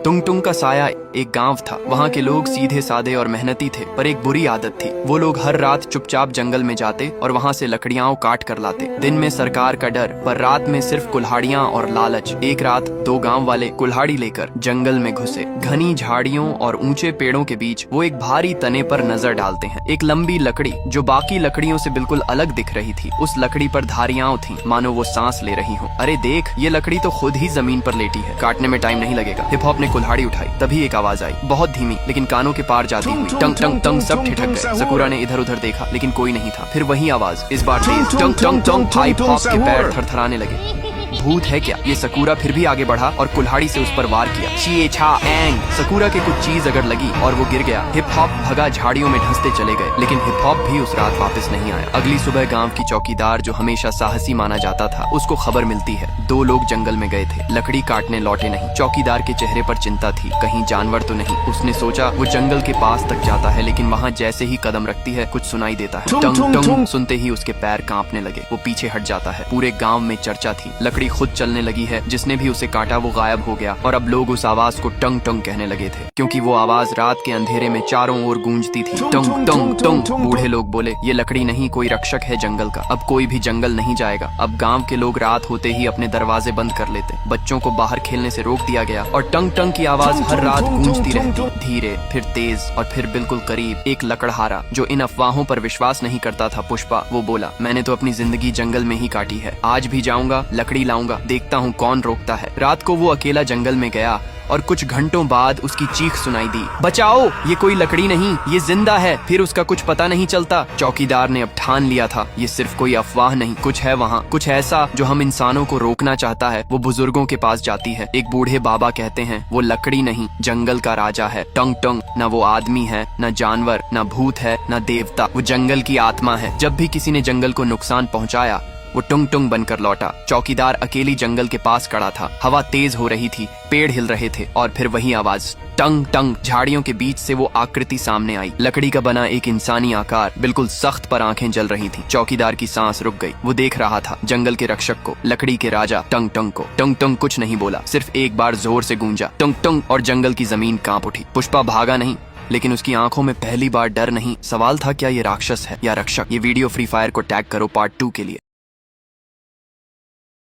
टुंग टुंग का साया एक गांव था। वहाँ के लोग सीधे सादे और मेहनती थे, पर एक बुरी आदत थी। वो लोग हर रात चुपचाप जंगल में जाते और वहाँ से लकड़ियाँ काट कर लाते। दिन में सरकार का डर, पर रात में सिर्फ कुल्हाड़ियाँ और लालच। एक रात दो गांव वाले कुल्हाड़ी लेकर जंगल में घुसे। घनी झाड़ियों और ऊंचे पेड़ों के बीच वो एक भारी तने पर नजर डालते हैं। एक लंबी लकड़ी जो बाकी लकड़ियों से बिल्कुल अलग दिख रही थी। उस लकड़ी पर धारियां थीं, मानो वो सांस ले रही हो। अरे देख, ये लकड़ी तो खुद ही जमीन पर लेटी है, काटने में टाइम नहीं लगेगा। हिप हॉप ने कुल्हाड़ी उठाई, तभी एक आवाज आई, बहुत धीमी लेकिन कानों के पार जाती हुई। टंग टंग टंग, सब ठिठक गए। सकूरा ने इधर उधर देखा, लेकिन कोई नहीं था। फिर वही आवाज, इस बार तेज। टंग टंग टंग, हिप हॉप के पैर थरथराने लगे। भूत है क्या? ये सकूरा फिर भी आगे बढ़ा और कुल्हाड़ी से उस पर वार किया। शी छा एंग, सकूरा के कुछ चीज अगर लगी और वो गिर गया। हिप हॉप भगा, झाड़ियों में ढंसते चले गए, लेकिन हिप हॉप भी उस रात वापस नहीं आया। अगली सुबह गांव की चौकीदार, जो हमेशा साहसी माना जाता था, उसको खबर मिलती है दो लोग जंगल में गए थे, लकड़ी काटने लौटे नहीं। चौकीदार के चेहरे पर चिंता थी, कहीं जानवर तो नहीं। उसने सोचा वो जंगल के पास तक जाता है, लेकिन वहाँ जैसे ही कदम रखती है कुछ सुनाई देता है। टंग टंग सुनते ही उसके पैर कांपने लगे। वो पीछे हट जाता है। पूरे गाँव में चर्चा थी, लकड़ी खुद चलने लगी है, जिसने भी उसे काटा वो गायब हो गया। और अब लोग उस आवाज को टंग टंग कहने लगे थे, क्योंकि वो आवाज रात के अंधेरे में चारों ओर गूंजती थी। टंग टंग टंग। बूढ़े लोग बोले, ये लकड़ी नहीं, कोई रक्षक है जंगल का। अब कोई भी जंगल नहीं जाएगा। अब गांव के लोग रात होते ही अपने दरवाजे बंद कर लेते। बच्चों को बाहर खेलने से रोक दिया गया और टंग टंग की आवाज हर रात गूंजती रहती, धीरे, फिर तेज और फिर बिल्कुल करीब। एक लकड़हारा जो इन अफवाहों पर विश्वास नहीं करता था, पुष्पा, वो बोला, मैंने तो अपनी जिंदगी जंगल में ही काटी है। आज भी जाऊंगा, लकड़ी लाऊंगा, देखता हूँ कौन रोकता है। रात को वो अकेला जंगल में गया और कुछ घंटों बाद उसकी चीख सुनाई दी, बचाओ, ये कोई लकड़ी नहीं, ये जिंदा है। फिर उसका कुछ पता नहीं चलता। चौकीदार ने अब ठान लिया था, ये सिर्फ कोई अफवाह नहीं, कुछ है वहाँ, कुछ ऐसा जो हम इंसानों को रोकना चाहता है। वो बुजुर्गों के पास जाती है। एक बूढ़े बाबा कहते हैं, वो लकड़ी नहीं, जंगल का राजा है। टंग टंग, न वो आदमी है, न जानवर, न भूत है, न देवता, वो जंगल की आत्मा है। जब भी किसी ने जंगल को नुकसान पहुँचाया, वो टुंग टुंग बनकर लौटा। चौकीदार अकेली जंगल के पास खड़ा था। हवा तेज हो रही थी, पेड़ हिल रहे थे, और फिर वही आवाज, टंग टंग। झाड़ियों के बीच से वो आकृति सामने आई, लकड़ी का बना एक इंसानी आकार, बिल्कुल सख्त, पर आंखें जल रही थी। चौकीदार की सांस रुक गई। वो देख रहा था जंगल के रक्षक को, लकड़ी के राजा टंग टंग को। टंग टंग कुछ नहीं बोला, सिर्फ एक बार जोर से गूंजा, टंग टंग, और जंगल की जमीन कांप उठी। पुष्पा भागा नहीं, लेकिन उसकी आंखों में पहली बार डर नहीं। सवाल था, क्या ये राक्षस है या रक्षक? ये वीडियो फ्री फायर को टैग करो पार्ट 2 के लिए।